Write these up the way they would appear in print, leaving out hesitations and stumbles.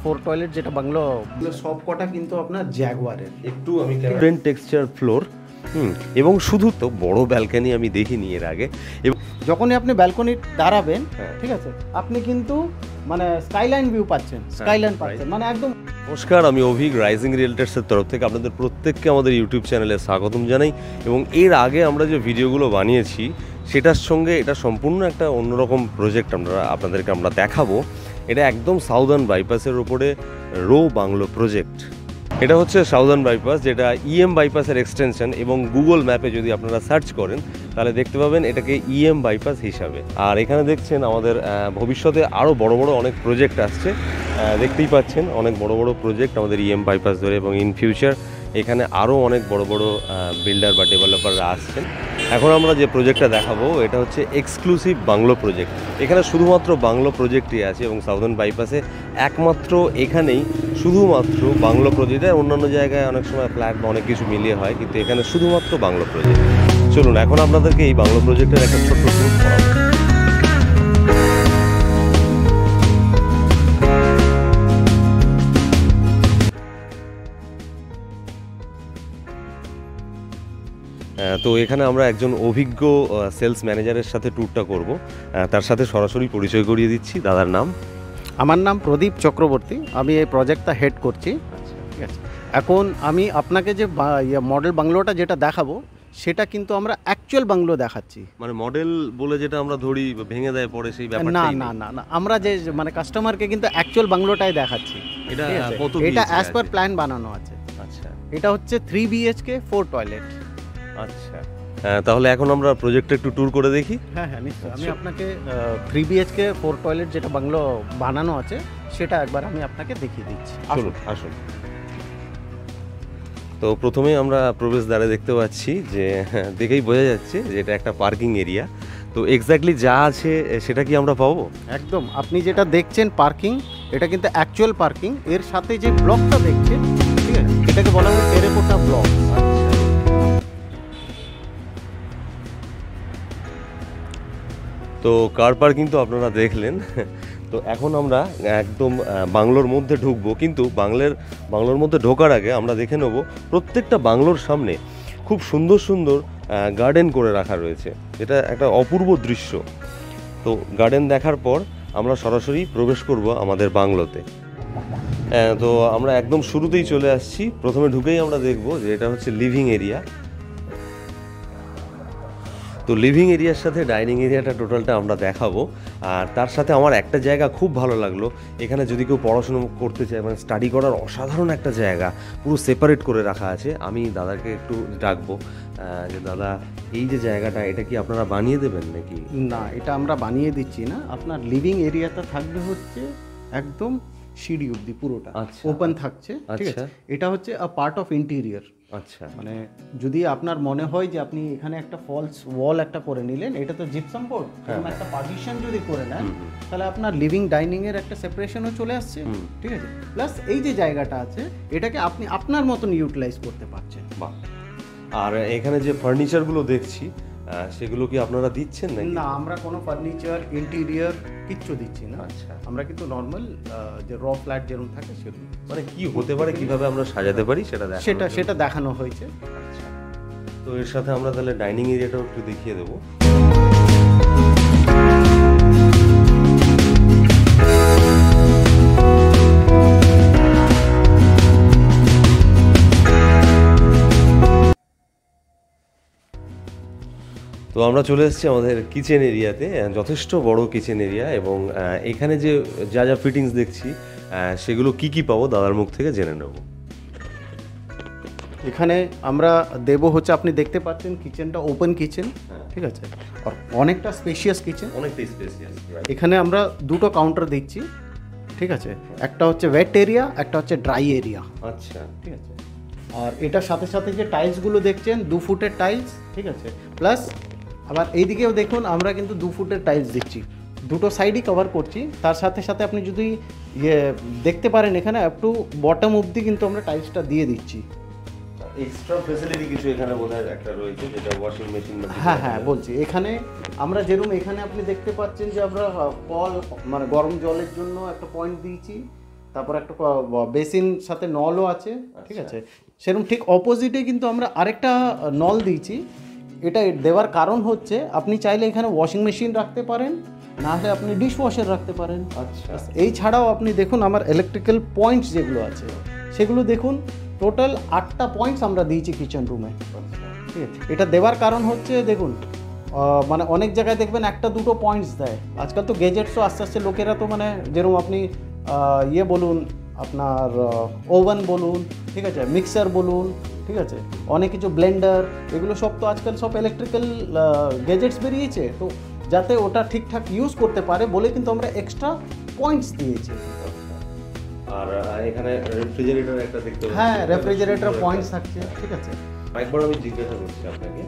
4 toilet যেটা bungalow সব কটা কিন্তু আপনার জ্যাগুয়ারের। একটু আমি ডিফারেন্ট টেক্সচার ফ্লোর এবং শুধু তো বড় ব্যালকনি আমি দেখিনি এর আগে। এবং যখনই আপনি ব্যালকনি দাঁড়াবেন, ঠিক আছে, আপনি কিন্তু মানে স্কাইলাইন ভিউ পাচ্ছেন, স্কাইলাইন পাচ্ছেন, মানে একদম। নমস্কার, আমি অভিক, রাইজিং রিয়েলটার্সের তরফ থেকে আপনাদের প্রত্যেককে আমাদের ইউটিউব চ্যানেলে স্বাগতম জানাই। এবং এর আগে আমরা যে ভিডিওগুলো বানিয়েছি সেটার সঙ্গে এটা সম্পূর্ণ একটা অন্যরকম প্রজেক্ট আপনাদেরকে আমরা দেখাবো। এটা একদম সাউদার্ন বাইপাসের ওপরে রো বাংলো প্রজেক্ট। এটা হচ্ছে সাউদার্ন বাইপাস, যেটা ইএম বাইপাসের এক্সটেনশন, এবং গুগল ম্যাপে যদি আপনারা সার্চ করেন তাহলে দেখতে পাবেন এটাকে ইএম বাইপাস হিসাবে। আর এখানে দেখছেন আমাদের ভবিষ্যতে আরও বড় বড় অনেক প্রজেক্ট আসছে, দেখতেই পাচ্ছেন অনেক বড় বড় প্রজেক্ট আমাদের ইএম বাইপাস ধরে, এবং ইন ফিউচার এখানে আরও অনেক বড় বড় বিল্ডার বা ডেভেলপাররা আসছেন। এখন আমরা যে প্রজেক্টটা দেখাবো এটা হচ্ছে এক্সক্লুসিভ বাংলো প্রজেক্ট। এখানে শুধুমাত্র বাংলো প্রজেক্টই আছে, এবং সাউদার্ন বাইপাসে একমাত্র এখানেই শুধুমাত্র বাংলো প্রজেক্ট। অন্যান্য জায়গায় অনেক সময় ফ্ল্যাট বা অনেক কিছু মিলিয়ে হয়, কিন্তু এখানে শুধুমাত্র বাংলো প্রজেক্ট। চলুন এখন আপনাদেরকে এই বাংলো প্রজেক্টের একটা ছোট্ট ট্যুর করাবো। তো এখানে আমরা একজন অভিজ্ঞ সেলস ম্যানেজারের সাথে ট্যুরটা করব, তার সাথে সরাসরি পরিচয় করিয়ে দিচ্ছি। দাদার নাম? আমার নাম প্রদীপ চক্রবর্তী, আমি এই প্রজেক্টটা হেড করছি। ঠিক আছে, এখন আমি আপনাকে যে মডেল বাংলোটা যেটা দেখাবো সেটা কিন্তু আমরা অ্যাকচুয়াল বাংলো দেখাচ্ছি। মানে মডেল বলে যেটা আমরা ধরি ভেঙে দেয় পরে সেই ব্যাপারটা না না না না, আমরা যে মানে কাস্টমারকে কিন্তু অ্যাকচুয়াল বাংলোটাই দেখাচ্ছি। এটা কত? এটা অ্যাজ পার প্ল্যান বানানো আছে। আচ্ছা, এটা হচ্ছে 3 BHK 4 টয়লেট। আচ্ছা, তাহলে এখন আমরা প্রজেক্টটা একটু ট্যুর করে দেখি। হ্যাঁ হ্যাঁ, নিশ্চয়ই। আমি আপনাকে 3 BHK 4 টয়লেট যেটা বাংলো বানানো আছে সেটা একবার আমি আপনাকে দেখিয়ে দিচ্ছি। আসুন আসুন। তো প্রথমেই আমরা প্রবেশদ্বারে দেখতে পাচ্ছি যে দেখেই বোঝা যাচ্ছে যে এটা একটা পার্কিং এরিয়া। তো এক্স্যাক্টলি যা আছে সেটা কি আমরা পাবো? একদম, আপনি যেটা দেখছেন পার্কিং, এটা কিন্তু অ্যাকচুয়াল পার্কিং। এর সাথে যে ব্লকটা দেখছেন, ঠিক আছে, এটাকে বলা হয় টেরাকোটা ব্লক। তো কার পার্কিং তো আপনারা দেখলেন। তো এখন আমরা একদম বাংলোর মধ্যে ঢুকবো, কিন্তু বাংলোর মধ্যে ঢোকার আগে আমরা দেখে নেব প্রত্যেকটা বাংলোর সামনে খুব সুন্দর সুন্দর গার্ডেন করে রাখা রয়েছে, যেটা একটা অপূর্ব দৃশ্য। তো গার্ডেন দেখার পর আমরা সরাসরি প্রবেশ করব আমাদের বাংলোতে। তো আমরা একদম শুরুতেই চলে আসছি। প্রথমে ঢুকেই আমরা দেখব যে এটা হচ্ছে লিভিং এরিয়া। তো লিভিং এরিয়ার সাথে ডাইনিং এরিয়াটা টোটালটা আমরা দেখাবো। আর তার সাথে আমার একটা জায়গা খুব ভালো লাগলো, এখানে যদি কেউ পড়াশুনো করতে চায়, মানে স্টাডি করার অসাধারণ একটা জায়গা, পুরো সেপারেট করে রাখা আছে। আমি দাদাকে একটু ডাকবো যে দাদা, এই যে জায়গাটা এটা কি আপনারা বানিয়ে দেবেন নাকি? না, এটা আমরা বানিয়ে দিচ্ছি না। আপনার লিভিং এরিয়াটা থাকবে হচ্ছে একদম সিঁড়ি অবধি, পুরোটা ওপেন থাকছে। ঠিক আছে, এটা হচ্ছে আ পার্ট অফ ইন্টেরিয়র। আচ্ছা, মানে যদি আপনার মনে হয় যে আপনি এখানে একটা ফলস ওয়াল একটা করে নিলেন, এটা তো জিপসাম বোর্ড, এরকম একটা পার্টিশন যদি করে নেন, তাহলে আপনার লিভিং ডাইনিং এর একটা সেপারেশনও চলে আসছে। ঠিক আছে, প্লাস এই যে জায়গাটা আছে এটাকে আপনি আপনার মতন ইউটিলাইজ করতে পারছেন। বাহ। আর এখানে যে ফার্নিচারগুলো দেখছি সেগুলো কি আপনারা দিচ্ছেন নাকি? না, আমরা কোনো ফার্নিচার ইন্টেরিয়র কিচ্ছু দিচ্ছি না। আচ্ছা, আমরা কিন্তু নর্মাল যে র ফ্ল্যাট যেরকম থাকে সেরকম, মানে কি হতে পারে, কিভাবে আমরা সাজাতে পারি সেটা দেখানো হয়েছে। আচ্ছা, তো এর সাথে আমরা তাহলে ডাইনিং এরিয়াটাও একটু দেখিয়ে দেবো। তো আমরা চলে এসেছি আমাদের কিচেন এরিয়াতে, যথেষ্ট বড় কিচেন এরিয়া, এবং এখানে যে যা যা ফিটিংস দেখছি সেগুলো কি কি পাবো দাদার মুখ থেকে জেনে নেব। এখানে আমরা দেব হচ্ছে, আপনি দেখতে পাচ্ছেন কিচেনটা ওপেন কিচেন। ঠিক আছে, আর অনেকটা স্পেশিয়াস কিচেন, অনেকটাই স্পেশিয়াস। এখানে আমরা দুটো কাউন্টার দিচ্ছি। ঠিক আছে, একটা হচ্ছে ওয়েট এরিয়া, একটা হচ্ছে ড্রাই এরিয়া। আচ্ছা, ঠিক আছে, আর এটার সাথে সাথে যে টাইলসগুলো দেখছেন 2 ফুটের টাইলস। ঠিক আছে, প্লাস আবার এইদিকেও দেখুন আমরা কিন্তু 2 ফুটের টাইলস দিচ্ছি, দুটো সাইডই কভার করছি। তার সাথে সাথে আপনি যদি দেখতে পারেন এখানে আপ টু বটম অবধি কিন্তু আমরা টাইলসটা দিয়ে দিচ্ছি। এক্সট্রা ফ্যাসিলিটি কিছু এখানে বোধহয় একটা রয়েছে, যেটা ওয়াশিং মেশিন। হ্যাঁ হ্যাঁ, বলছি এখানে আমরা যেরকম এখানে আপনি দেখতে পাচ্ছেন যে আমরা কল মানে গরম জলের জন্য একটা পয়েন্ট দিয়েছি, তারপর একটা বেসিন সাথে নলও আছে, ঠিক আছে। সেরকম ঠিক অপোজিটে কিন্তু আমরা আরেকটা নল দিয়েছি। এটা দেওয়ার কারণ হচ্ছে আপনি চাইলে এখানে ওয়াশিং মেশিন রাখতে পারেন, না হলে আপনি ডিশ ওয়াশার রাখতে পারেন। আচ্ছা, এই ছাড়াও আপনি দেখুন আমার ইলেকট্রিক্যাল পয়েন্টস যেগুলো আছে সেগুলো দেখুন, টোটাল 8টা পয়েন্টস আমরা দিয়েছি কিচেন রুমে, ঠিক আছে। এটা দেওয়ার কারণ হচ্ছে দেখুন মানে অনেক জায়গায় দেখবেন একটা দুটো পয়েন্টস দেয়। আজকাল তো গেজেটসও আস্তে আস্তে লোকেরা তো মানে যেরকম আপনি ইয়ে বলুন, আপনার ওভেন বলুন, ঠিক আছে, মিক্সার বলুন, ঠিক আছে, অনেক কিছু ব্লেন্ডার, এগুলো সব তো আজকাল সব ইলেকট্রিক্যাল গেজেটস বেরিয়েছে, তো যাতে ওটা ঠিকঠাক ইউজ করতে পারে বলে কিন্তু আমরা এক্সট্রা পয়েন্টস দিয়েছি। আর এখানে রেফ্রিজারেটর একটা দেখতে পাচ্ছি। হ্যাঁ, রেফ্রিজারেটর পয়েন্টস থাকছে, ঠিক আছে। একবার আমি জিজ্ঞাসা করছি আপনাকে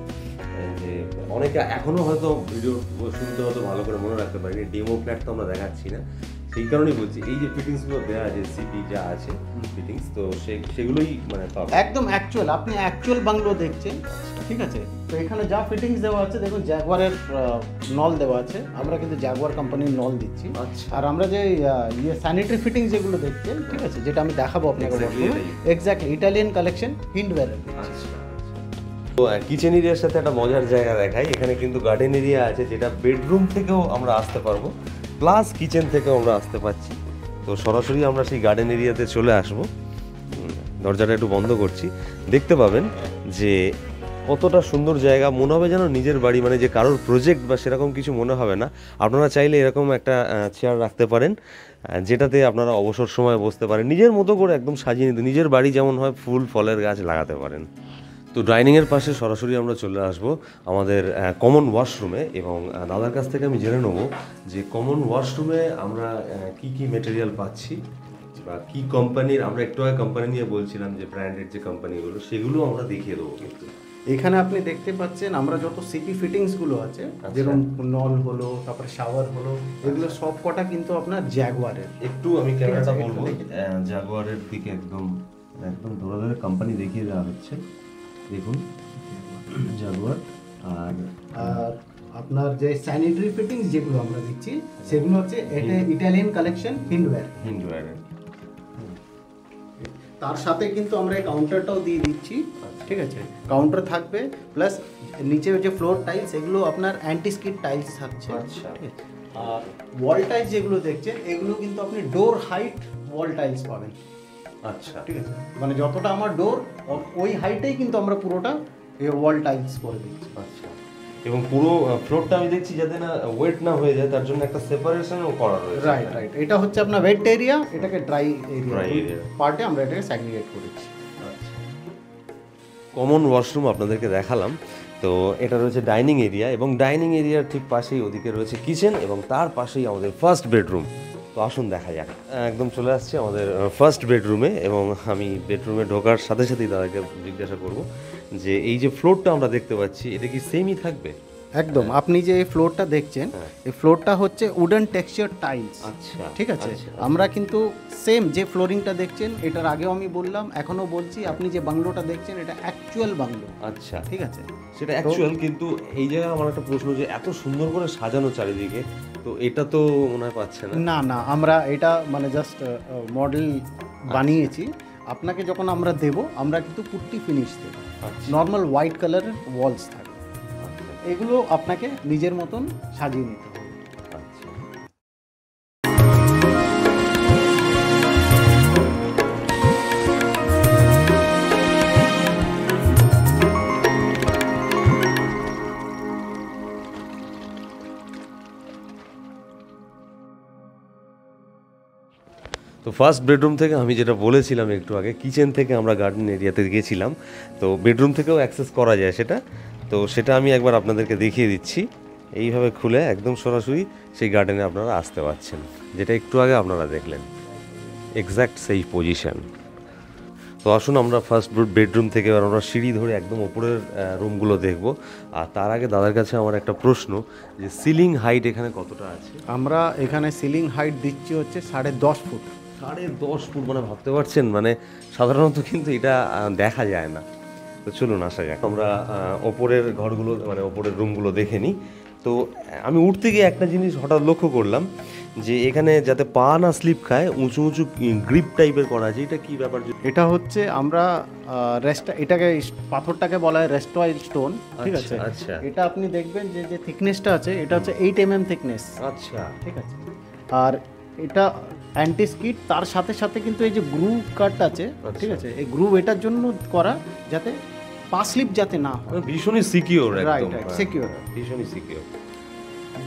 যে অনেকে এখনো হয়তো ভিডিও শুনতে হয়তো ভালো করে মনে রাখতে পারেনি, ডেমো ফ্ল্যাট তো আমরা দেখাচ্ছি না, সেই কারণেই বলছি এই যে ফিটিংসগুলো দেওয়া আছে, সিপি যা আছে ফিটিংস, তো সেগুলোই মানে একদম অ্যাকচুয়াল, আপনি অ্যাকচুয়াল বাংলো দেখছেন, ঠিক আছে। তো এখানে যা ফিটিংস দেওয়া আছে দেখুন, জাগুয়ারের নল দেওয়া আছে, আমরা কিন্তু জাগুয়ার কোম্পানির নল দিচ্ছি। আচ্ছা। আর আমরা যে ইয়ে স্যানিটারি ফিটিংস যেগুলো দেখছেন, ঠিক আছে, যেটা আমি দেখাবো আপনাকে, এক্স্যাক্টলি ইটালিয়ান কালেকশন হিন্ডওয়্যারের। আচ্ছা, তো কিচেন এরিয়ার সাথে একটা মজার জায়গা দেখাই, এখানে কিন্তু গার্ডেন এরিয়া আছে, যেটা বেডরুম থেকেও আমরা আসতে পারবো, প্লাস কিচেন থেকেও আমরা আসতে পারছি। তো সরাসরি আমরা সেই গার্ডেন এরিয়াতে চলে আসবো। দরজাটা একটু বন্ধ করছি, দেখতে পাবেন যে কতটা সুন্দর জায়গা, মনে হবে যেন নিজের বাড়ি, মানে যে কারোর প্রজেক্ট বা সেরকম কিছু মনে হবে না। আপনারা চাইলে এরকম একটা চেয়ার রাখতে পারেন, যেটাতে আপনারা অবসর সময় বসতে পারেন, নিজের মতো করে একদম সাজিয়ে নিতে, নিজের বাড়ি যেমন হয় ফুল ফলের গাছ লাগাতে পারেন। তো ডাইনিংয়ের পাশে সরাসরি আমরা চলে আসব আমাদের কমন ওয়াশরুমে, এবং দাদার কাছ থেকে আমি জেনে নেবো যে কমন ওয়াশরুমে আমরা কি কি মেটেরিয়াল পাচ্ছি বা কি কোম্পানির, আমরা একটু আগে কোম্পানি নিয়ে বলছিলাম যে ব্র্যান্ডেড যে কোম্পানিগুলো, সেগুলো আমরা দেখিয়ে দেবো। কিন্তু এখানে আপনি দেখতে পাচ্ছেন আমরা যত সিপি ফিটিংসগুলো আছে, যেরকম নল হলো, তারপর শাওয়ার হলো, এগুলো সব কটা কিন্তু আপনার জাগুয়ারের। একটু আমি ক্যামেরাটা বলবো জাগুয়ারের দিকে, একদম একদম ধরে ধরে কোম্পানি দেখিয়ে দেওয়া হচ্ছে, দেখুন জাগুয়ার। আর আর আপনার যে স্যানিটারি ফিটিংস যেগুলো আমরা দিচ্ছি সেগুলো হচ্ছে এটা ইটালিয়ান কালেকশন হিন্ডওয়্যারের। তার সাথে কিন্তু আমরা এই কাউন্টারটাও দিয়ে দিচ্ছি, ঠিক আছে। কাউন্টার থাকবে, প্লাস নিচে যে ফ্লোর টাইলস এগুলো আপনার অ্যান্টি স্কিড টাইলস থাকছে। আচ্ছা। আর ওয়াল টাইলস যেগুলো দেখছেন এগুলো কিন্তু আপনি ডোর হাইট ওয়াল টাইলস পাবেন। আচ্ছা, ঠিক আছে, মানে যতটা আমার ডোর ওই হাইটেই কিন্তু আমরা পুরোটা ওয়াল টাইলস করে দিচ্ছি। আচ্ছা, এবং পুরো ফ্লোরটা আমি দেখছি যাতে না ওয়েট না হয়ে যায়, তার জন্য একটা সেপারেশনও করা রয়েছে। রাইট রাইট, এটা হচ্ছে আপনার ওয়েট এরিয়া, এটাকে ড্রাই এরিয়া পার্টে আমরা এটাকে সেগ্রিগেট করেছি। কমন ওয়াশরুম আপনাদেরকে দেখালাম, তো এটা রয়েছে ডাইনিং এরিয়া, এবং ডাইনিং এরিয়ার ঠিক পাশেই ওদিকে রয়েছে কিচেন, এবং তার পাশেই আমাদের ফার্স্ট বেডরুম। তো আসুন দেখা যাক। একদম চলে আসছে আমাদের ফার্স্ট বেডরুমে, এবং আমি বেডরুমে ঢোকার সাথে সাথেই দাদাকে জিজ্ঞাসা করব যে এই যে ফ্লোরটা আমরা দেখতে পাচ্ছি এটা কি সেমই থাকবে? একদম, আপনি যে এই ফ্লোরটা দেখছেন এই ফ্লোরটা হচ্ছে উডেন টেক্সচার টাইলস। আচ্ছা, ঠিক আছে। আমরা কিন্তু সেম যে ফ্লোরিংটা দেখছেন, এটার আগেও আমি বললাম, এখনো বলছি, আপনি যে বাংলোটা দেখছেন এটা অ্যাকচুয়াল বাংলো। আচ্ছা, ঠিক আছে, সেটা অ্যাকচুয়াল, কিন্তু এই জায়গায় আমার একটা প্রশ্ন, যে এত সুন্দর করে সাজানো চারিদিকে, তো এটা তো মনে হয় পাচ্ছে না। না না, আমরা এটা মানে জাস্ট মডেল বানিয়েছি। আপনাকে যখন আমরা দেব, আমরা কিন্তু পুট্টি ফিনিশ দেব, নর্মাল হোয়াইট কালারের ওয়ালস থাকবে, এগুলো আপনাকে নিজের মতন সাজিয়ে নিতে হবে। তো ফার্স্ট বেডরুম থেকে আমি যেটা বলেছিলাম একটু আগে, কিচেন থেকে আমরা গার্ডেন এরিয়াতে গিয়েছিলাম, তো বেডরুম থেকেও অ্যাক্সেস করা যায় সেটা, তো সেটা আমি একবার আপনাদেরকে দেখিয়ে দিচ্ছি। এইভাবে খুলে একদম সরাসরি সেই গার্ডেনে আপনারা আসতে পারছেন, যেটা একটু আগে আপনারা দেখলেন, এক্স্যাক্ট সেই পজিশন। তো আসুন আমরা ফার্স্ট বেডরুম থেকে এবার আমরা সিঁড়ি ধরে একদম ওপরের রুমগুলো দেখব। আর তার আগে দাদার কাছে আমার একটা প্রশ্ন, যে সিলিং হাইট এখানে কতটা আছে? আমরা এখানে সিলিং হাইট দিচ্ছি হচ্ছে 10.5 ফুট। 10.5 ফুট, মানে ভাবতে পারছেন, মানে সাধারণত কিন্তু এটা দেখা যায় না। তো চলুন আসা যাক, আমরা ওপরের ঘরগুলো মানে ওপরের রুমগুলো দেখে নিই। তো আমি উঠতে গিয়ে একটা জিনিস হঠাৎ লক্ষ্য করলাম, যে এখানে যাতে পা না স্লিপ খায় উঁচু উঁচু গ্রিপ টাইপের করা আছে, এটা কি ব্যাপার? এটা হচ্ছে আমরা এটাকে পাথরটাকে বলা হয় রেস্টয়েল স্টোন, ঠিক আছে। আচ্ছা এটা আপনি দেখবেন যে যে থিকনেসটা আছে এটা হচ্ছে 8 mm থিকনেস, আচ্ছা ঠিক আছে। আর এটা অ্যান্টি স্কিড, তার সাথে সাথে কিন্তু এই যে গ্রুভ কাট আছে, ঠিক আছে, এই গ্রুভ এটার জন্য করা যাতে পা স্লিপ যাতে না হয়। ভীষণই সিকিউর, একদম সিকিউর, ভীষণই সিকিউর।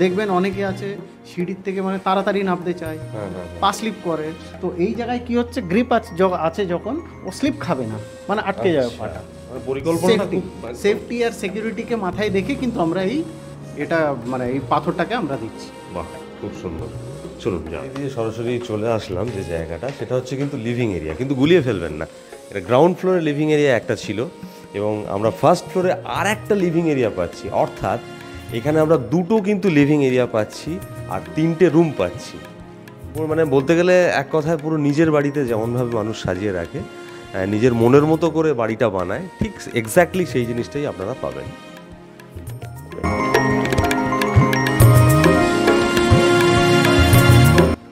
দেখবেন অনেকে আছে সিঁড়ির থেকে মানে তাড়াতাড়ি নামতে চায়, পা স্লিপ করে, তো এই জায়গায় কি হচ্ছে গ্রিপ আছে যখন ও স্লিপ খাবে না, মানে আটকে যাবে পাটা। পরিকল্পনাটা খুব সেফটি আর সিকিউরিটিকে মাথায় রেখে কিন্তু আমরা এটা মানে এই পাথরটাকে আমরা দিচ্ছি। বাহ, খুব সুন্দর। চলুন যাই দিয়ে সরাসরি চলে আসলাম যে জায়গাটা, সেটা হচ্ছে কিন্তু লিভিং এরিয়া, কিন্তু গুলিয়ে ফেলবেন না। এটা গ্রাউন্ড ফ্লোরে লিভিং এরিয়া একটা ছিল এবং আমরা ফার্স্ট ফ্লোরে আর একটা লিভিং এরিয়া পাচ্ছি, অর্থাৎ এখানে আমরা দুটো কিন্তু লিভিং এরিয়া পাচ্ছি আর 3টে রুম পাচ্ছি। মানে বলতে গেলে এক কথায় পুরো নিজের বাড়িতে যেমনভাবে মানুষ সাজিয়ে রাখে, নিজের মনের মতো করে বাড়িটা বানায়, ঠিক এক্স্যাক্টলি সেই জিনিসটাই আপনারা পাবেন।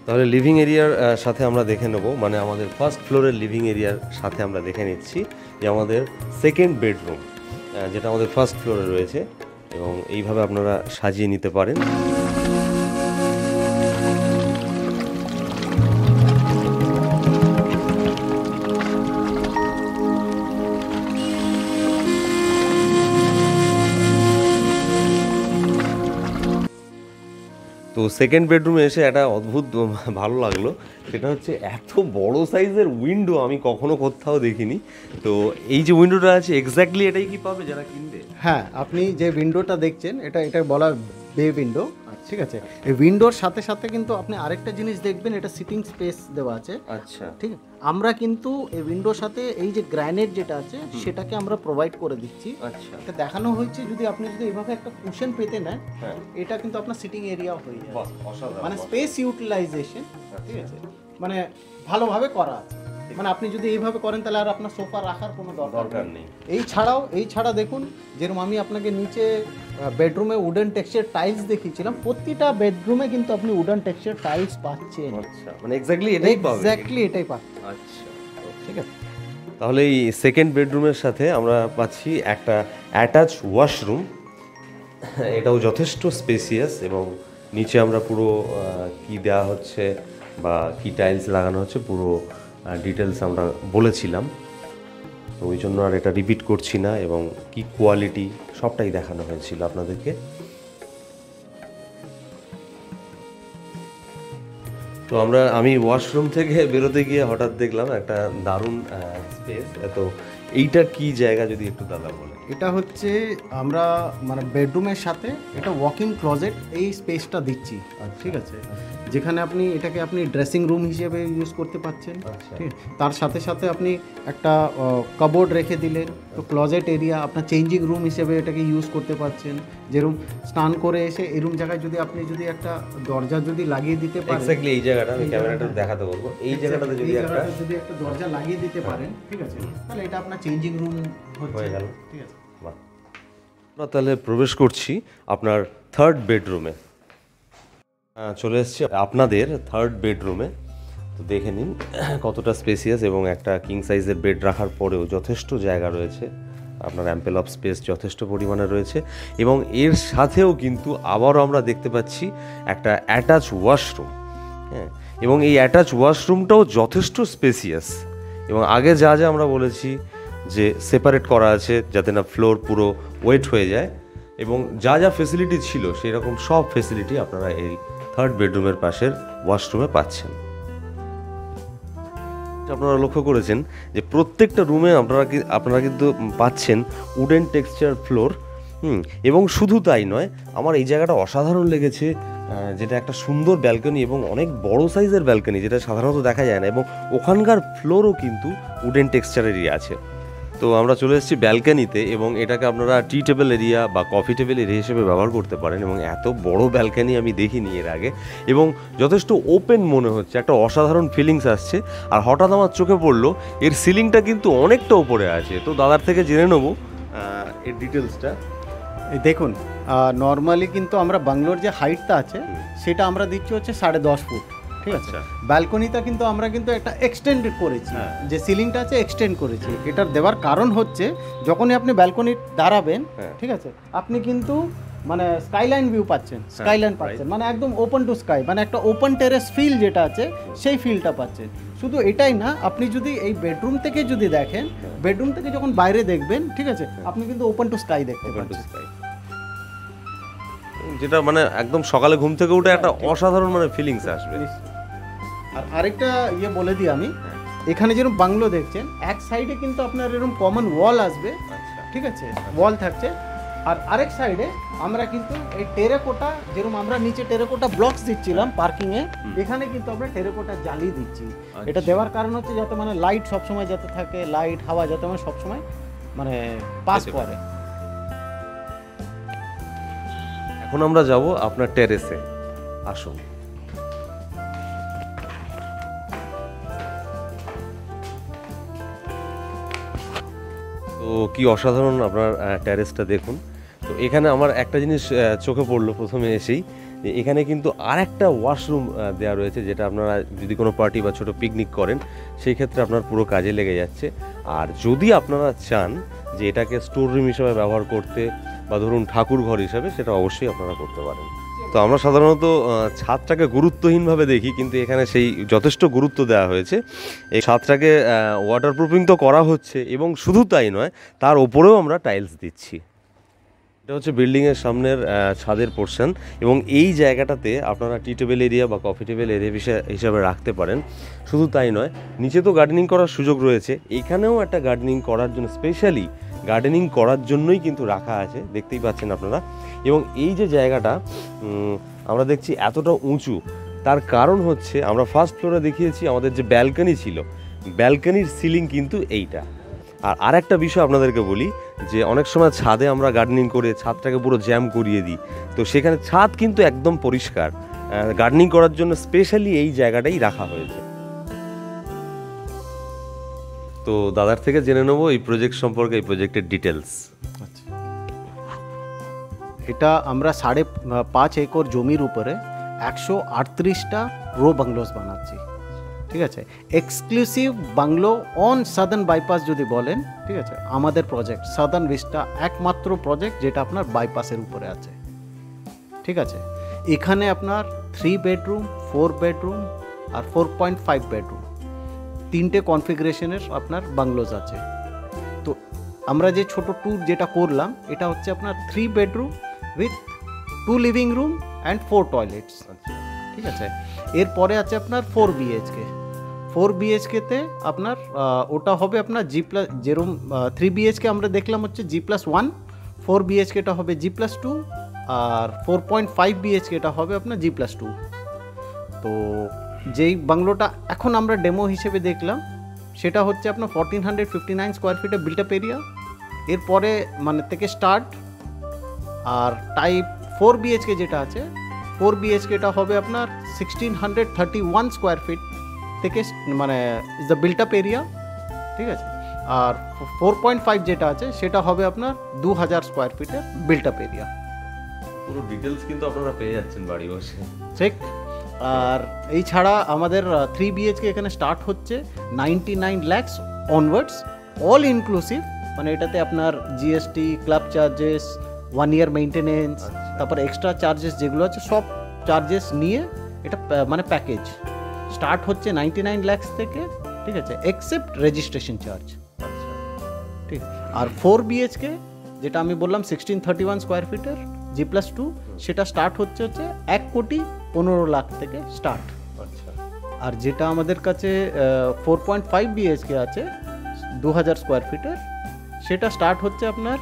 তাহলে লিভিং এরিয়ার সাথে আমরা দেখে নেব, মানে আমাদের ফার্স্ট ফ্লোরের লিভিং এরিয়ার সাথে আমরা দেখে নিচ্ছি যে আমাদের সেকেন্ড বেডরুম, যেটা আমাদের ফার্স্ট ফ্লোরে রয়েছে, এবং এইভাবে আপনারা সাজিয়ে নিতে পারেন। তো সেকেন্ড বেডরুমে এসে একটা অদ্ভুত ভালো লাগলো, সেটা হচ্ছে এত বড় সাইজের উইন্ডো আমি কখনো কোথাও দেখিনি। তো এই যে উইন্ডোটা আছে এক্স্যাক্টলি এটাই কি পাবে যারা কিনবে? হ্যাঁ, আপনি যে উইন্ডোটা দেখছেন এটা বলা বে উইন্ডো, ঠিক আছে। এই উইন্ডোর সাথে সাথে কিন্তু আপনি আরেকটা জিনিস দেখবেন, এটা সিটিং স্পেস দেওয়া আছে। আচ্ছা, ঠিক আছে, আমরা কিন্তু এই উইন্ডোর সাথে এই যে গ্রানাইট যেটা আছে সেটাকে আমরা প্রোভাইড করে দিচ্ছি। আচ্ছা, এটা দেখানো হয়েছে যদি আপনি যদি এইভাবে একটা কুশন পেতে নেন, এটা কিন্তু আপনার সিটিং এরিয়া হয়ে যায়, মানে স্পেস ইউটিলাইজেশন, ঠিক আছে, মানে ভালোভাবে করা আছে। মানে আপনি যদি এইভাবে করেন তাহলে আর আপনার সোফা রাখার কোনো দরকার নেই। এই ছাড়া দেখুন, যেরকম আমি আপনাকে নিচে বেডরুমে উডেন টেক্সচার টাইলস দেখিয়েছিলাম, প্রতিটা বেডরুমে কিন্তু আপনি উডেন টেক্সচার টাইলস পাচ্ছেন। আচ্ছা, মানে এক্স্যাক্টলি এটাই পাচ্ছেন। আচ্ছা, ঠিক আছে। তাহলে এই সেকেন্ড বেডরুমের সাথে আমরা পাচ্ছি একটা অ্যাটাচ ওয়াশরুম, এটাও যথেষ্ট স্পেসিয়াস, এবং নিচে আমরা পুরো কি দেওয়া হচ্ছে বা কি টাইলস লাগানো হচ্ছে পুরো ডিটেলস আমরা বলেছিলাম, তো ওই জন্য আর এটা রিপিট করছি না, এবং কি কোয়ালিটি সবটাই দেখানো হয়েছিল আপনাদেরকে। তো আমি ওয়াশরুম থেকে বেরোতে গিয়ে হঠাৎ দেখলাম একটা দারুণ স্পেস। তো এইটা কি জায়গা যদি একটু দাদা বলে? এটা হচ্ছে আমরা মানে বেডরুমের সাথে এটা ওয়াকিং ক্লোজেট এই স্পেসটা দিচ্ছি, ঠিক আছে, যেখানে আপনি এটাকে আপনি ড্রেসিং রুম হিসেবে ইউজ করতে পারছেন। ঠিক, তার সাথে সাথে আপনি একটা কাবোর্ড রেখে দিলেন, তো ক্লোজেট এরিয়া আপনার চেঞ্জিং রুম হিসেবে এটাকে ইউজ করতে পারছেন। যেরকম স্নান করে এসে এরকম জায়গায় যদি আপনি একটা দরজা যদি লাগিয়ে দিতে পারেন, এক্স্যাক্টলি এই জায়গাটা আমি ক্যামেরাটা দেখাতে বলবো, এই জায়গাটাতে যদি একটা দরজা লাগিয়ে দিতে পারেন, ঠিক আছে, তাহলে এটা আপনার চেঞ্জিং রুম হয়ে গেল। ঠিক আছে, আমরা তাহলে প্রবেশ করছি আপনার থার্ড বেডরুমে। চলে এসেছি আপনাদের থার্ড বেডরুমে। তো দেখে নিন কতটা স্পেসিয়াস, এবং একটা কিং সাইজের বেড রাখার পরেও যথেষ্ট জায়গা রয়েছে, আপনার অ্যাম্পেল অফ স্পেস যথেষ্ট পরিমাণে রয়েছে, এবং এর সাথেও কিন্তু আবারও আমরা দেখতে পাচ্ছি একটা অ্যাটাচ ওয়াশরুম। হ্যাঁ, এবং এই অ্যাটাচ ওয়াশরুমটাও যথেষ্ট স্পেসিয়াস, এবং আগে যা আমরা বলেছি যে সেপারেট করা আছে যাতে না ফ্লোর পুরো ওয়েট হয়ে যায়, এবং যা ফেসিলিটি ছিল সেই রকম সব ফেসিলিটি আপনারা এই থার্ড বেডরুমের পাশের ওয়াশরুমে পাচ্ছেন। আপনারা লক্ষ্য করেছেন যে প্রত্যেকটা রুমে আপনারা কিন্তু পাচ্ছেন উডেন টেক্সচার ফ্লোর। এবং শুধু তাই নয়, আমার এই জায়গাটা অসাধারণ লেগেছে, যেটা একটা সুন্দর ব্যালকনি এবং অনেক বড় সাইজের ব্যালকনি, যেটা সাধারণত দেখা যায় না, এবং ওখানকার ফ্লোরও কিন্তু উডেন টেক্সচারেরই আছে। তো আমরা চলে এসেছি ব্যালকনিতে, এবং এটাকে আপনারা টি টেবিল এরিয়া বা কফি টেবিল এরিয়া হিসেবে ব্যবহার করতে পারেন, এবং এত বড় ব্যালকনি আমি দেখিনি এর আগে, এবং যথেষ্ট ওপেন মনে হচ্ছে, একটা অসাধারণ ফিলিংস আসছে। আর হঠাৎ আমার চোখে পড়লো এর সিলিংটা কিন্তু অনেকটা উপরে আছে, তো দাদার থেকে জেনে নেবো এর ডিটেলসটা। দেখুন, নর্মালি কিন্তু আমরা বাংলোর যে হাইটটা আছে সেটা আমরা দিচ্ছি হচ্ছে 10.5 ফুট, ঠিক আছে। ব্যালকনিটা কিন্তু আমরা কিন্তু একটা এক্সটেন্ড করেছি, যে সিলিংটা আছে এক্সটেন্ড করেছি। এটার দেওয়ার কারণ হচ্ছে যখনই আপনি ব্যালকনি দাঁড়াবেন, ঠিক আছে, আপনি কিন্তু মানে স্কাইলাইন ভিউ পাচ্ছেন, স্কাইলাইন পাচ্ছেন, মানে একদম ওপেন টু স্কাই, মানে একটা ওপেন টেরেস ফিল যেটা আছে সেই ফিলটা পাচ্ছেন। শুধু এটাই না, আপনি যদি এই বেডরুম থেকে যদি দেখেন, বেডরুম থেকে যখন বাইরে দেখবেন, ঠিক আছে, আপনি কিন্তু ওপেন টু স্কাই দেখতে পাচ্ছেন, যেটা মানে একদম সকালে ঘুম থেকে উঠে একটা অসাধারণ মানে ফিলিংস আসবে। আর আরেকটা বলে দিই আমি, এখানে যেরকম বাংলো দেখছেন, এক সাইডে কিন্তু আপনার এরকম কমন ওয়াল আসবে, ঠিক আছে, ওয়াল থাকছে। আর আরেক সাইডে আমরা কিন্তু এই টেরাকোটা, যেরকম আমরা নিচে টেরাকোটা ব্লকস দিচ্ছিলাম পার্কিংয়ে, এখানে কিন্তু আমরা টেরাকোটা জালি দিচ্ছি। এটা দেওয়ার কারণ হচ্ছে যাতে মানে লাইট সবসময় যাতে থাকে, লাইট হাওয়া যাতে মানে সবসময় মানে পাস করে। এখন আমরা যাব আপনার টেরেসে, আসুন। তো কি অসাধারণ আপনার টেরেসটা দেখুন। তো এখানে আমার একটা জিনিস চোখে পড়লো প্রথমে এসেই, যে এখানে কিন্তু আর একটা ওয়াশরুম দেওয়া রয়েছে, যেটা আপনারা যদি কোনো পার্টি বা ছোটো পিকনিক করেন সেই ক্ষেত্রে আপনার পুরো কাজে লেগে যাচ্ছে। আর যদি আপনারা চান যে এটাকে স্টোর রুম হিসাবে ব্যবহার করতে বা ধরুন ঠাকুর ঘর হিসাবে, সেটা অবশ্যই আপনারা করতে পারেন। তো আমরা সাধারণত ছাদটাকে গুরুত্বহীনভাবে দেখি, কিন্তু এখানে সেই যথেষ্ট গুরুত্ব দেওয়া হয়েছে। এই ছাদটাকে ওয়াটারপ্রুফিং তো করা হচ্ছে, এবং শুধু তাই নয়, তার ওপরেও আমরা টাইলস দিচ্ছি। এটা হচ্ছে বিল্ডিংয়ের সামনের ছাদের পোর্শন, এবং এই জায়গাটাতে আপনারা টি টেবিল এরিয়া বা কফি টেবিল এরিয়া হিসাবে রাখতে পারেন। শুধু তাই নয়, নিচে তো গার্ডেনিং করার সুযোগ রয়েছে, এখানেও একটা গার্ডেনিং করার জন্য, স্পেশালি গার্ডেনিং করার জন্যই কিন্তু রাখা আছে, দেখতেই পাচ্ছেন আপনারা। এবং এই যে জায়গাটা আমরা দেখছি এতটা উঁচু, তার কারণ হচ্ছে আমরা ফার্স্ট ফ্লোরে দেখিয়েছি আমাদের যে ব্যালকনি ছিল, ব্যালকনির সিলিং কিন্তু এইটা। আর আরেকটা বিষয় আপনাদেরকে বলি, যে অনেক সময় ছাদে আমরা গার্ডেনিং করে ছাদটাকে পুরো জ্যাম করিয়ে দিই, তো সেখানে ছাদ কিন্তু একদম পরিষ্কার। গার্ডেনিং করার জন্য স্পেশালি এই জায়গাটাই রাখা হয়েছে। তো দাদার থেকে জেনে নেবো এই প্রজেক্ট সম্পর্কে, এই প্রজেক্টের ডিটেলস। আচ্ছা, এটা আমরা 5.5 একর জমির উপরে 138টা রো বাংলোস বানাচ্ছি, ঠিক আছে। Exclusive bungalow on southern bypass যদি বলেন, ঠিক আছে, আমাদের প্রজেক্ট সাদার্ন ভিস্টা একমাত্র প্রজেক্ট যেটা আপনার বাইপাসের উপরে আছে, ঠিক আছে। এখানে আপনার 3 বেডরুম, 4 বেডরুম আর 4.5 বেডরুম, 3টে কনফিগারেশনের আপনার বাংলোস আছে। তো আমরা যে ছোট ট্যুর যেটা করলাম, এটা হচ্ছে আপনার 3 bedroom with 2 living room and 4 toilets, ঠিক আছে। এরপরে আছে আপনার 4 বিএইচকে। 4 বিএইচকেতে আপনার ওটা হবে আপনার G+, যেরকম 3 বিএইচকে আমরা দেখলাম হচ্ছে G+1, 4 বিএইচকেটা হবে G+2, আর 4.5 বিএইচকেটা হবে আপনার G+2। তো যেই বাংলোটা এখন আমরা ডেমো হিসেবে দেখলাম, সেটা হচ্ছে আপনার 1459 স্কোয়ার ফিটের বিল্ট আপ এরিয়া। এরপরে মানে থেকে স্টার্ট। আর টাইপ 4 বিএইচকে যেটা আছে, 4 বিএইচকেটা হবে আপনার 1631 স্কোয়ার ফিট থেকে, মানে is the built up area, ঠিক আছে। আর 4.5 যেটা আছে সেটা হবে আপনার 2000 স্কোয়ার ফিটের বিল্ট আপ এরিয়া। পুরো ডিটেলস কিন্তু আপনারা পেয়ে যাচ্ছেন বাড়ি বসে, ঠিক। আর এই ছাড়া আমাদের 3 বিএইচকে এখানে স্টার্ট হচ্ছে 99 lakhs অনওয়ার্ডস, অল ইনক্লুসিভ। মানে এটাতে আপনার জিএসটি, ক্লাব চার্জেস, 1 ইয়ার মেইনটেনেন্স, তারপর এক্সট্রা চার্জেস যেগুলো আছে সব চার্জেস নিয়ে এটা মানে প্যাকেজ স্টার্ট হচ্ছে 99 lakhs থেকে, ঠিক আছে, এক্সেপ্ট রেজিস্ট্রেশন চার্জ, ঠিক। আর 4 বিএইচকে যেটা আমি বললাম 1631 স্কোয়ার ফিটের G+2, সেটা স্টার্ট হচ্ছে 1,15 লাখ থেকে স্টার্ট। আর যেটা আমাদের কাছে 4.5 বিএইচকে আছে 2000 স্কোয়ার ফিটের, সেটা স্টার্ট হচ্ছে আপনার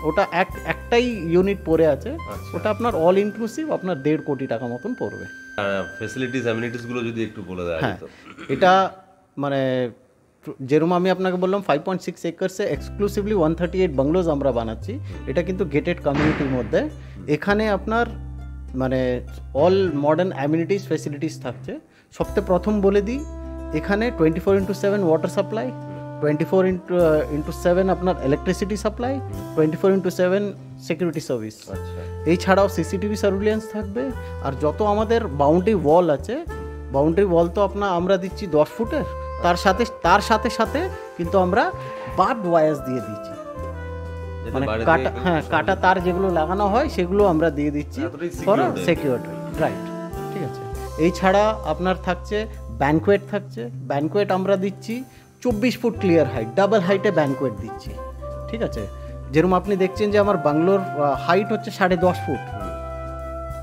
ওটা একটাই ইউনিট পড়ে আছে, ওটা আপনার অল ইনক্লুসিভ আপনার 1.5 কোটি টাকা মতন পড়বে। ফ্যাসিলিটিস অ্যামিনিটিসগুলো যদি একটু বলে দেয়। হ্যাঁ, এটা মানে যেরকম আমি আপনাকে বললাম 5.6 একরসে এক্সক্লুসিভলি 138 বাংলোজ আমরা বানাচ্ছি। এটা কিন্তু গেটেড কমিউনিটির মধ্যে। এখানে আপনার মানে অল মডার্ন অ্যামিনিটিস ফ্যাসিলিটিস থাকছে। সবথেকে প্রথম বলে দিই, এখানে 24/7 ওয়াটার সাপ্লাই, 24/7 আপনার ইলেকট্রিসিটি সাপ্লাই, 24/7 সিকিউরিটি সার্ভিস। আচ্ছা, এই ছাড়াও সিসিটিভি সার্ভিলেন্স থাকবে। আর যত আমাদের বাউন্ডারি ওয়াল আছে, বাউন্ডারি ওয়াল তো আমরা দিচ্ছি 10 ফুটের, তার সাথে সাথে কিন্তু আমরা বার্বড ওয়্যার্স দিয়ে দিচ্ছি, মানে কাটা তার যেগুলো লাগানো হয় সেগুলো আমরা দিয়ে দিচ্ছি ফর সিকিউরিটি, রাইট, ঠিক আছে। এই ছাড়া আপনার থাকছে ব্যানকোয়েট থাকছে। ব্যানকোয়েট আমরা দিচ্ছি 24 ফুট ক্লিয়ার হাইট, ডাবল হাইটে ব্যানকোয়েট দিচ্ছি, ঠিক আছে। যেরকম আপনি দেখছেন যে আমার বাংলোর হাইট হচ্ছে 10.5 ফুট,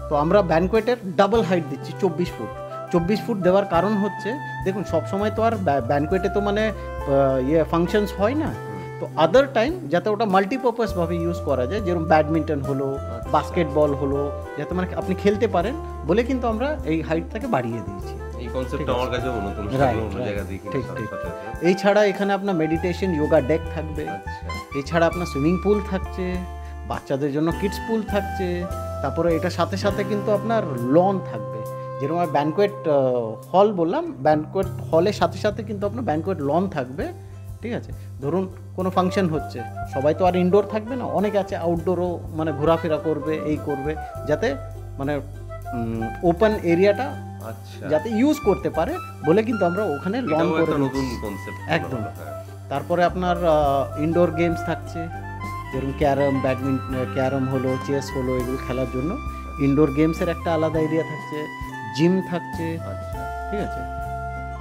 তো আমরা ব্যানকোয়েটের ডাবল হাইট দিচ্ছি 24 ফুট। 24 ফুট দেওয়ার কারণ হচ্ছে, দেখুন সবসময় তো আর ব্যানকোয়েটে তো মানে ফাংশনস হয় না, তো আদার টাইম যাতে ওটা মাল্টিপারপাসভাবে ইউজ করা যায়, যেরকম ব্যাডমিন্টন হলো, বাস্কেটবল হলো, যাতে মানে আপনি খেলতে পারেন বলে কিন্তু আমরা এই হাইটটাকে বাড়িয়ে দিয়েছি। এই কনসেপ্টটা আমার কাছে নতুন, অন্য জায়গা থেকে ঠিক। এই ছাড়া এখানে আপনার মেডিটেশন যোগা ডেক থাকবে। এছাড়া আপনার সুইমিং পুল থাকছে, বাচ্চাদের জন্য কিডস পুল থাকছে। তারপরে এটার সাথে সাথে কিন্তু আপনার লন থাকবে, যেরকম আমি ব্যানকোয়েট হল বললাম, ব্যানকোয়েট হলের সাথে সাথে কিন্তু আপনার ব্যানকোয়েট লন থাকবে, ঠিক আছে। ধরুন কোনো ফাংশন হচ্ছে, সবাই তো আর ইনডোর থাকবে না, অনেক আছে আউটডোরও মানে ঘোরাফেরা করবে, এই করবে, যাতে মানে ওপেন এরিয়াটা যাতে ইউজ করতে পারে বলে কিন্তু আমরা ওখানে লন করে নতুন কনসেপ্ট একদম। তারপরে আপনার ইনডোর গেমস থাকছে, যেরকম ক্যারম হলো, চেস হলো, এগুলো খেলার জন্য ইনডোর গেমসের একটা আলাদা এরিয়া থাকছে, জিম থাকছে, ঠিক আছে।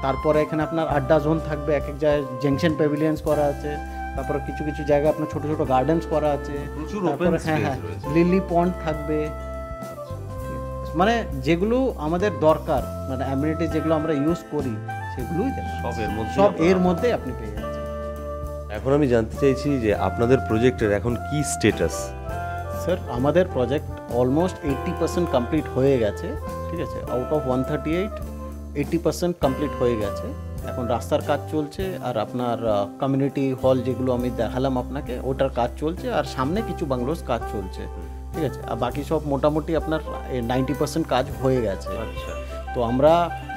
তারপরে এখানে আপনার আড্ডা জোন থাকবে, এক এক জায়গায় জাংশন প্যাভিলিয়ন্স করা আছে, তারপরে কিছু কিছু জায়গায় আপনার ছোট ছোট গার্ডেন্স করা আছে, লিলি পন্ড থাকবে, মানে যেগুলো আমাদের দরকার, মানে অ্যামিনিটিস যেগুলো আমরা ইউজ করি সেগুলোই সব এর মধ্যে আপনি পেয়ে যাচ্ছেন। এখন আমি জানতে চাইছি যে আপনাদের প্রজেক্টের এখন কি স্ট্যাটাস? স্যার আমাদের প্রজেক্ট অলমোস্ট 80% কমপ্লিট হয়ে গেছে, ঠিক আছে। আউট অফ 138 80% কমপ্লিট হয়ে গেছে। এখন রাস্তার কাজ চলছে, আর আপনার কমিউনিটি হল যেগুলো আমি দেখালাম আপনাকে, ওটার কাজ চলছে, আর সামনে কিছু বাংলোস কাজ চলছে, ঠিক আছে। আর বাকি সব মোটামুটি আপনার 90% কাজ হয়ে গেছে। আচ্ছা, তো আমরা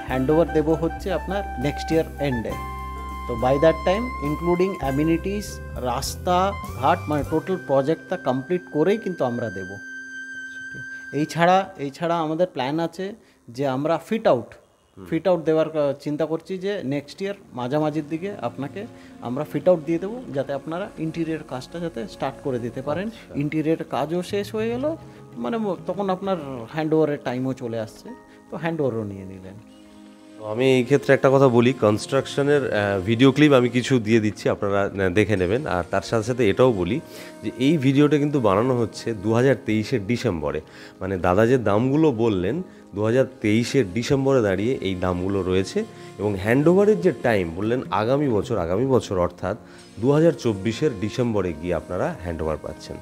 হ্যান্ডওভার দেবো হচ্ছে আপনার নেক্সট ইয়ার এন্ডে। তো by that time including amenities, রাস্তাঘাট, মানে টোটাল প্রজেক্টটা কমপ্লিট করেই কিন্তু আমরা দেব। এই ছাড়া আমাদের প্ল্যান আছে যে আমরা ফিট আউট দেওয়ার চিন্তা করছি, যে নেক্সট ইয়ার মাঝামাঝির দিকে আপনাকে আমরা ফিট আউট দিয়ে দেবো, যাতে আপনারা ইন্টেরিয়র কাজটা যাতে স্টার্ট করে দিতে পারেন। ইন্টেরিয়র কাজও শেষ হয়ে গেল, মানে তখন আপনার হ্যান্ডওভারের টাইমও চলে আসছে, তো হ্যান্ডওভারও নিয়ে নিলেন। আমি এই ক্ষেত্রে একটা কথা বলি, কনস্ট্রাকশনের ভিডিও ক্লিপ আমি কিছু দিয়ে দিচ্ছি, আপনারা দেখে নেবেন। আর তার সাথে সাথে এটাও বলি যে এই ভিডিওটা কিন্তু বানানো হচ্ছে 2023-এর ডিসেম্বরে, মানে দাদা যে দামগুলো বললেন 2023-এর ডিসেম্বরে দাঁড়িয়ে এই দামগুলো রয়েছে। এবং হ্যান্ডওভারের যে টাইম বললেন আগামী বছর অর্থাৎ 2024-এর ডিসেম্বরে গিয়ে আপনারা হ্যান্ডওভার পাচ্ছেন।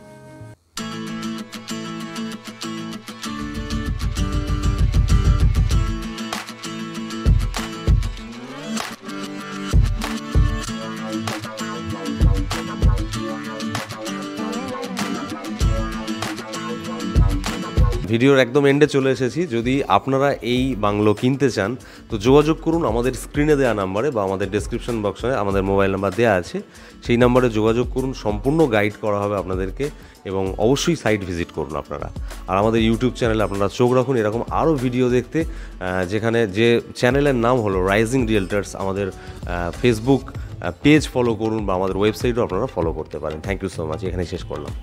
ভিডিওর একদম এন্ডে চলে এসেছি। যদি আপনারা এই বাংলো কিনতে চান তো যোগাযোগ করুন আমাদের স্ক্রিনে দেওয়া নাম্বারে, বা আমাদের ডেসক্রিপশন বক্সে আমাদের মোবাইল নাম্বার দেওয়া আছে, সেই নাম্বারে যোগাযোগ করুন। সম্পূর্ণ গাইড করা হবে আপনাদেরকে, এবং অবশ্যই সাইট ভিজিট করুন আপনারা। আর আমাদের ইউটিউব চ্যানেলে আপনারা চোখ রাখুন এরকম আরও ভিডিও দেখতে, যেখানে যে চ্যানেলের নাম হলো রাইজিং রিয়েলটার্স। আমাদের ফেসবুক পেজ ফলো করুন, বা আমাদের ওয়েবসাইটও আপনারা ফলো করতে পারেন। থ্যাংক ইউ সো মাচ, এখানে শেষ করলাম।